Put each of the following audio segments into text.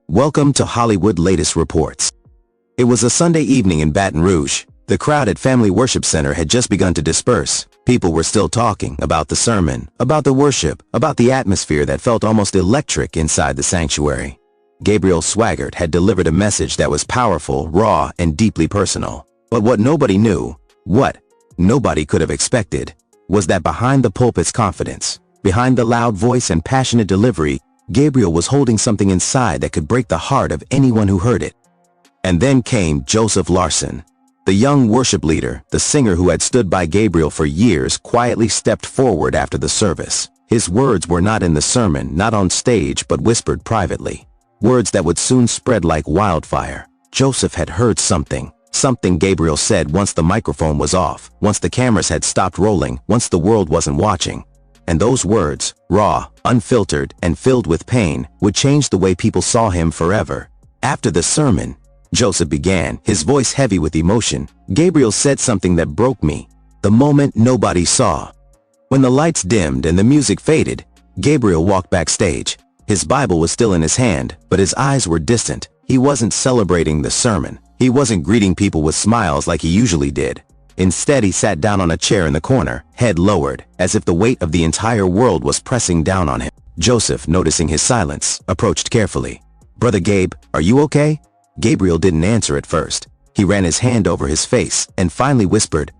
Welcome to Hollywood Latest Reports. It was a Sunday evening in Baton Rouge. The crowd at Family Worship Center had just begun to disperse. People were still talking about the sermon, about the worship, about the atmosphere that felt almost electric inside the sanctuary. Gabriel Swaggart had delivered a message that was powerful, raw, and deeply personal. But what nobody knew, what nobody could have expected, was that behind the pulpit's confidence, behind the loud voice and passionate delivery, Gabriel was holding something inside that could break the heart of anyone who heard it. And then came Joseph Larson. The young worship leader, the singer who had stood by Gabriel for years, quietly stepped forward after the service. His words were not in the sermon, not on stage, but whispered privately. Words that would soon spread like wildfire. Joseph had heard something. Something Gabriel said once the microphone was off, once the cameras had stopped rolling, once the world wasn't watching. And those words, raw, unfiltered, and filled with pain, would change the way people saw him forever. After the sermon, Joseph began, his voice heavy with emotion. Gabriel said something that broke me. The moment nobody saw. When the lights dimmed and the music faded, Gabriel walked backstage. His Bible was still in his hand, but his eyes were distant. He wasn't celebrating the sermon. He wasn't greeting people with smiles like he usually did. Instead, he sat down on a chair in the corner, head lowered, as if the weight of the entire world was pressing down on him. Joseph, noticing his silence, approached carefully. "Brother Gabe, are you okay?" Gabriel didn't answer at first. He ran his hand over his face and finally whispered,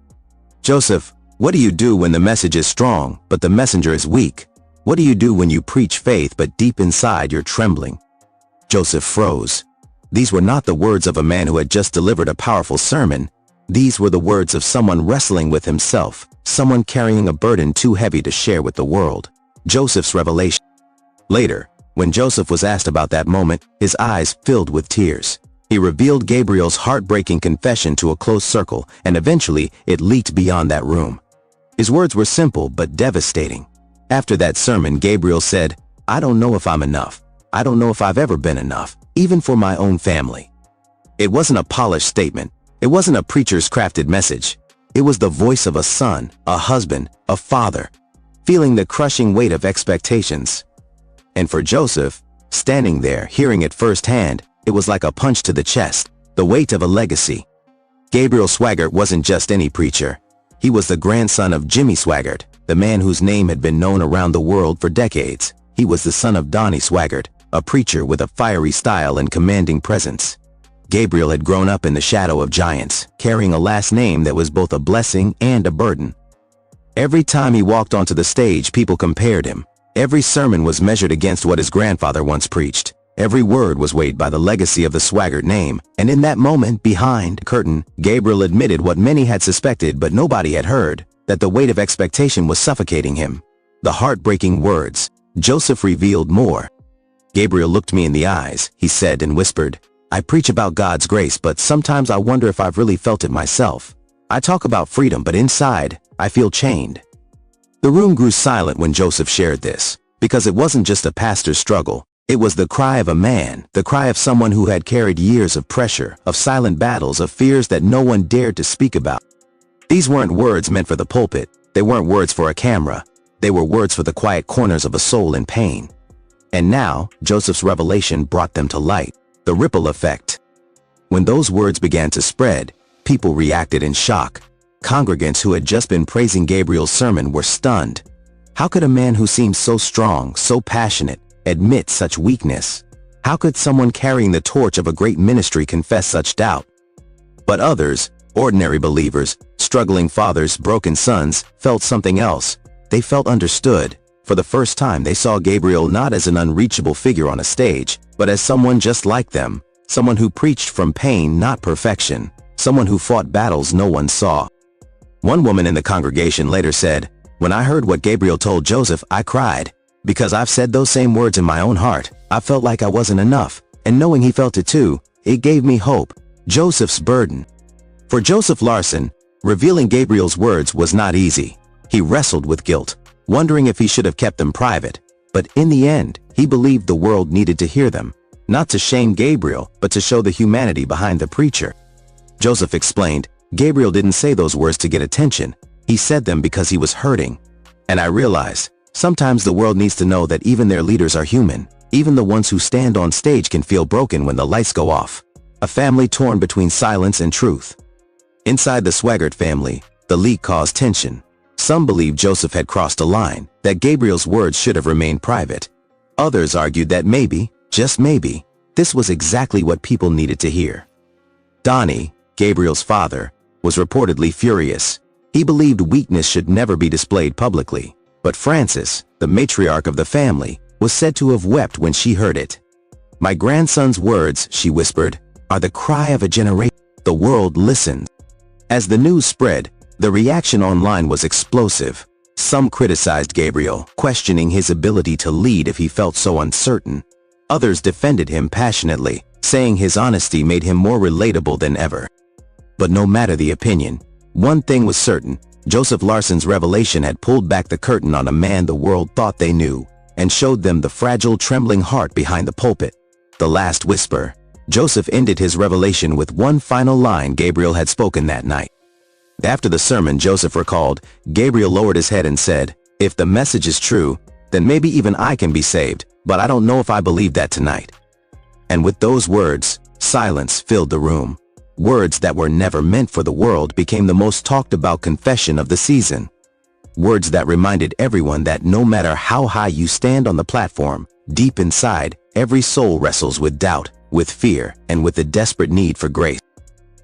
"Joseph, what do you do when the message is strong, but the messenger is weak? What do you do when you preach faith, but deep inside you're trembling?" Joseph froze. These were not the words of a man who had just delivered a powerful sermon. These were the words of someone wrestling with himself, someone carrying a burden too heavy to share with the world. Joseph's revelation. Later, when Joseph was asked about that moment, his eyes filled with tears. He revealed Gabriel's heartbreaking confession to a close circle, and eventually it leaked beyond that room. His words were simple but devastating. After that sermon, Gabriel said, "I don't know if I'm enough. I don't know if I've ever been enough, even for my own family." It wasn't a polished statement. It wasn't a preacher's crafted message. It was the voice of a son, a husband, a father, feeling the crushing weight of expectations. And for Joseph, standing there, hearing it firsthand, it was like a punch to the chest, the weight of a legacy. Gabriel Swaggart wasn't just any preacher. He was the grandson of Jimmy Swaggart, the man whose name had been known around the world for decades. He was the son of Donnie Swaggart, a preacher with a fiery style and commanding presence. Gabriel had grown up in the shadow of giants, carrying a last name that was both a blessing and a burden. Every time he walked onto the stage, people compared him. Every sermon was measured against what his grandfather once preached. Every word was weighed by the legacy of the Swaggart name. And in that moment, behind the curtain, Gabriel admitted what many had suspected but nobody had heard, that the weight of expectation was suffocating him. The heartbreaking words. Joseph revealed more. "Gabriel looked me in the eyes," he said and whispered, "I preach about God's grace, but sometimes I wonder if I've really felt it myself. I talk about freedom, but inside, I feel chained." The room grew silent when Joseph shared this, because it wasn't just a pastor's struggle. It was the cry of a man, the cry of someone who had carried years of pressure, of silent battles, of fears that no one dared to speak about. These weren't words meant for the pulpit. They weren't words for a camera. They were words for the quiet corners of a soul in pain. And now, Joseph's revelation brought them to light. The ripple effect. When those words began to spread, people reacted in shock. Congregants who had just been praising Gabriel's sermon were stunned. How could a man who seemed so strong, so passionate, admit such weakness? How could someone carrying the torch of a great ministry confess such doubt? But others, ordinary believers, struggling fathers, broken sons, felt something else. They felt understood. For the first time, they saw Gabriel not as an unreachable figure on a stage, but as someone just like them, someone who preached from pain, not perfection, someone who fought battles no one saw. One woman in the congregation later said, "When I heard what Gabriel told Joseph, I cried. Because I've said those same words in my own heart. I felt like I wasn't enough, and knowing he felt it too, it gave me hope." Joseph's burden. For Joseph Larson, revealing Gabriel's words was not easy. He wrestled with guilt, wondering if he should have kept them private. But in the end, he believed the world needed to hear them, not to shame Gabriel, but to show the humanity behind the preacher. Joseph explained, "Gabriel didn't say those words to get attention. He said them because he was hurting. And I realized, sometimes the world needs to know that even their leaders are human. Even the ones who stand on stage can feel broken when the lights go off. A family torn between silence and truth. Inside the Swaggart family, the leak caused tension. Some believed Joseph had crossed a line, that Gabriel's words should have remained private. Others argued that maybe, just maybe, this was exactly what people needed to hear. Donnie, Gabriel's father, was reportedly furious. He believed weakness should never be displayed publicly. But Frances, the matriarch of the family, was said to have wept when she heard it. "My grandson's words," she whispered, "are the cry of a generation." The world listened. As the news spread, the reaction online was explosive. Some criticized Gabriel, questioning his ability to lead if he felt so uncertain. Others defended him passionately, saying his honesty made him more relatable than ever. But no matter the opinion, one thing was certain: Joseph Larson's revelation had pulled back the curtain on a man the world thought they knew, and showed them the fragile, trembling heart behind the pulpit. The last whisper. Joseph ended his revelation with one final line Gabriel had spoken that night. After the sermon, Joseph recalled, Gabriel lowered his head and said, "If the message is true, then maybe even I can be saved, but I don't know if I believe that tonight." And with those words, silence filled the room. Words that were never meant for the world became the most talked about confession of the season. Words that reminded everyone that no matter how high you stand on the platform, deep inside, every soul wrestles with doubt, with fear, and with a desperate need for grace.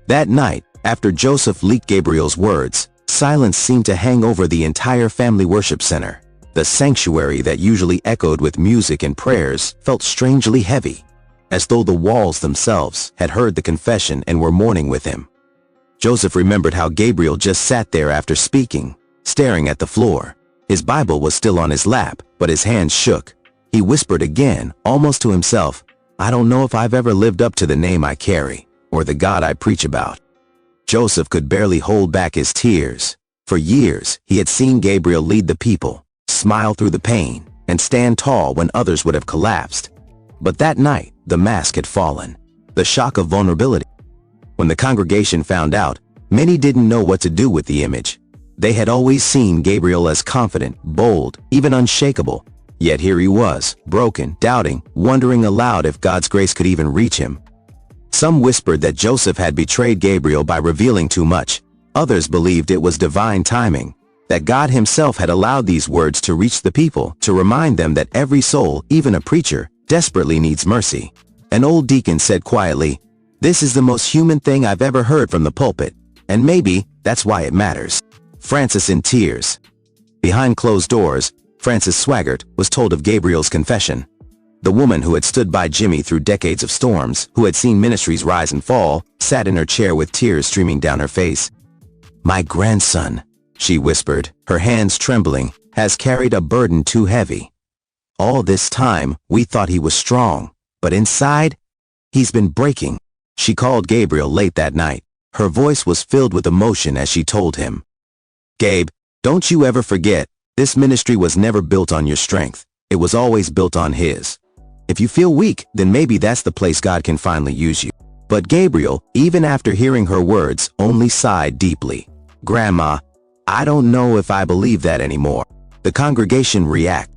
That night, after Joseph leaked Gabriel's words, silence seemed to hang over the entire family worship center. The sanctuary that usually echoed with music and prayers felt strangely heavy, as though the walls themselves had heard the confession and were mourning with him. Joseph remembered how Gabriel just sat there after speaking, staring at the floor. His Bible was still on his lap, but his hands shook. He whispered again, almost to himself, "I don't know if I've ever lived up to the name I carry, or the God I preach about." Joseph could barely hold back his tears. For years, he had seen Gabriel lead the people, smile through the pain, and stand tall when others would have collapsed. But that night, the mask had fallen. The shock of vulnerability. When the congregation found out, many didn't know what to do with the image. They had always seen Gabriel as confident, bold, even unshakable. Yet here he was, broken, doubting, wondering aloud if God's grace could even reach him. Some whispered that Joseph had betrayed Gabriel by revealing too much. Others believed it was divine timing, that God himself had allowed these words to reach the people, to remind them that every soul, even a preacher, desperately needs mercy. An old deacon said quietly, "This is the most human thing I've ever heard from the pulpit, and maybe that's why it matters." Frances in tears. Behind closed doors, Frances Swaggart was told of Gabriel's confession. The woman who had stood by Jimmy through decades of storms, who had seen ministries rise and fall, sat in her chair with tears streaming down her face. "My grandson," she whispered, her hands trembling, "has carried a burden too heavy. All this time, we thought he was strong, but inside, he's been breaking." She called Gabriel late that night. Her voice was filled with emotion as she told him, "Gabe, don't you ever forget, this ministry was never built on your strength. It was always built on his. If you feel weak, then maybe that's the place God can finally use you." But Gabriel, even after hearing her words, only sighed deeply. "Grandma, I don't know if I believe that anymore." The congregation reacted.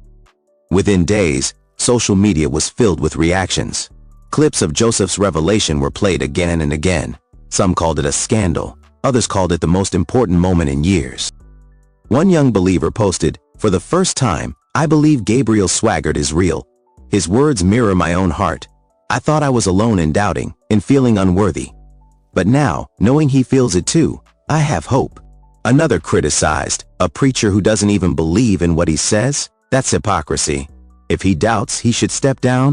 Within days, social media was filled with reactions. Clips of Joseph's revelation were played again and again. Some called it a scandal. Others called it the most important moment in years. One young believer posted, "For the first time, I believe Gabriel Swaggart is real. His words mirror my own heart. I thought I was alone in doubting, in feeling unworthy. But now, knowing he feels it too, I have hope." Another criticized, "A preacher who doesn't even believe in what he says? That's hypocrisy. If he doubts, he should step down."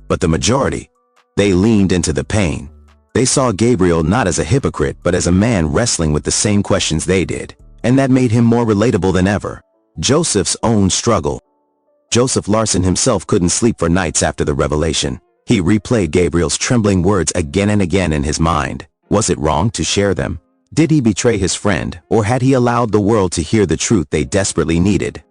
But the majority, they leaned into the pain. They saw Gabriel not as a hypocrite, but as a man wrestling with the same questions they did, and that made him more relatable than ever. Joseph's own struggle. Joseph Larson himself couldn't sleep for nights after the revelation. He replayed Gabriel's trembling words again and again in his mind. Was it wrong to share them? Did he betray his friend, or had he allowed the world to hear the truth they desperately needed?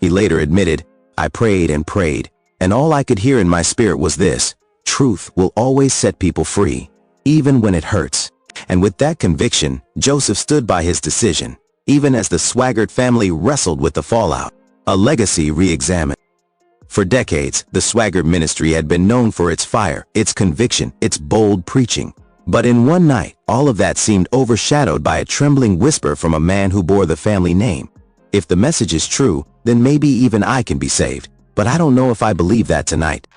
He later admitted, "I prayed and prayed, and all I could hear in my spirit was this: truth will always set people free, even when it hurts." And with that conviction, Joseph stood by his decision, even as the Swaggart family wrestled with the fallout. A legacy re-examined. For decades, the Swaggart ministry had been known for its fire, its conviction, its bold preaching. But in one night, all of that seemed overshadowed by a trembling whisper from a man who bore the family name. If the message is true, then maybe even I can be saved. But I don't know if I believe that tonight.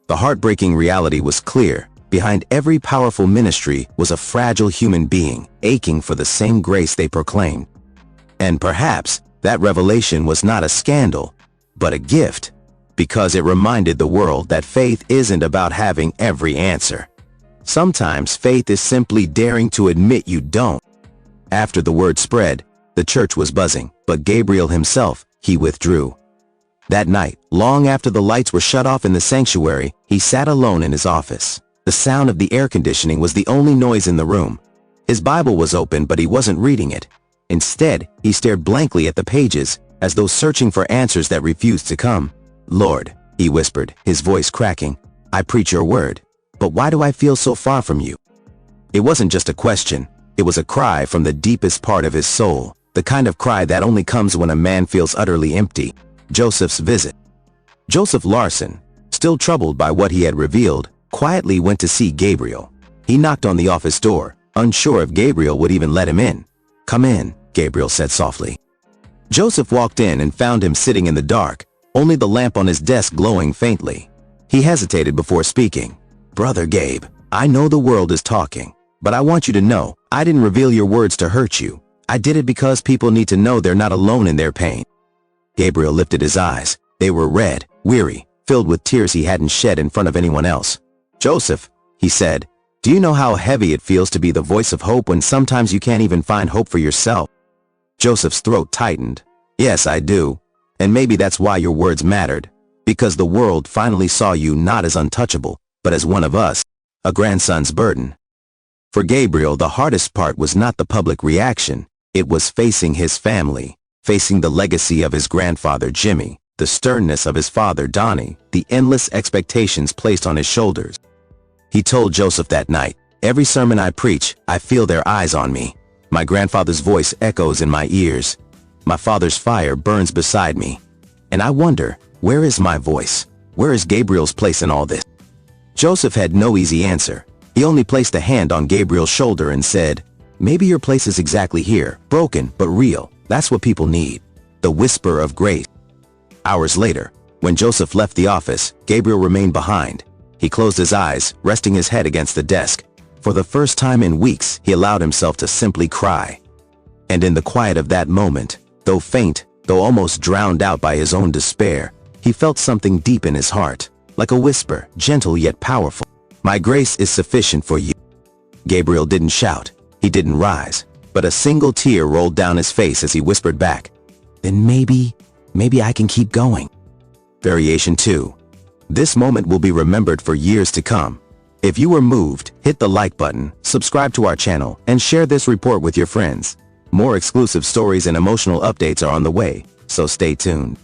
The heartbreaking reality was clear. Behind every powerful ministry was a fragile human being, aching for the same grace they proclaimed. And perhaps that revelation was not a scandal, but a gift, because it reminded the world that faith isn't about having every answer. Sometimes faith is simply daring to admit you don't. After the word spread, the church was buzzing, but Gabriel himself, he withdrew. That night, long after the lights were shut off in the sanctuary, he sat alone in his office. The sound of the air conditioning was the only noise in the room. His Bible was open, but he wasn't reading it. Instead, he stared blankly at the pages, as though searching for answers that refused to come. "Lord," he whispered, his voice cracking, "I preach your word. But why do I feel so far from you?" It wasn't just a question. It was a cry from the deepest part of his soul, the kind of cry that only comes when a man feels utterly empty. Joseph's visit. Joseph Larson, still troubled by what he had revealed, quietly went to see Gabriel. He knocked on the office door, unsure if Gabriel would even let him in. "Come in," Gabriel said softly. Joseph walked in and found him sitting in the dark, only the lamp on his desk glowing faintly. He hesitated before speaking. "Brother Gabe, I know the world is talking, but I want you to know, I didn't reveal your words to hurt you. I did it because people need to know they're not alone in their pain." Gabriel lifted his eyes. They were red, weary, filled with tears he hadn't shed in front of anyone else. "Joseph," he said, "do you know how heavy it feels to be the voice of hope when sometimes you can't even find hope for yourself?" Joseph's throat tightened. "Yes, I do. And maybe that's why your words mattered. Because the world finally saw you not as untouchable, but as one of us, a grandson's burden." For Gabriel, the hardest part was not the public reaction. It was facing his family, facing the legacy of his grandfather Jimmy, the sternness of his father Donnie, the endless expectations placed on his shoulders. He told Joseph that night, "Every sermon I preach, I feel their eyes on me. My grandfather's voice echoes in my ears. My father's fire burns beside me. And I wonder, where is my voice? Where is Gabriel's place in all this?" Joseph had no easy answer. He only placed a hand on Gabriel's shoulder and said, "Maybe your place is exactly here, broken but real. That's what people need. The whisper of grace." Hours later, when Joseph left the office, Gabriel remained behind. He closed his eyes, resting his head against the desk. For the first time in weeks, he allowed himself to simply cry. And in the quiet of that moment, though faint, though almost drowned out by his own despair, he felt something deep in his heart, like a whisper, gentle yet powerful. "My grace is sufficient for you." Gabriel didn't shout. He didn't rise. But a single tear rolled down his face as he whispered back, "Then maybe I can keep going." Variation 2. This moment will be remembered for years to come. If you were moved, hit the like button, subscribe to our channel, and share this report with your friends. More exclusive stories and emotional updates are on the way, so stay tuned.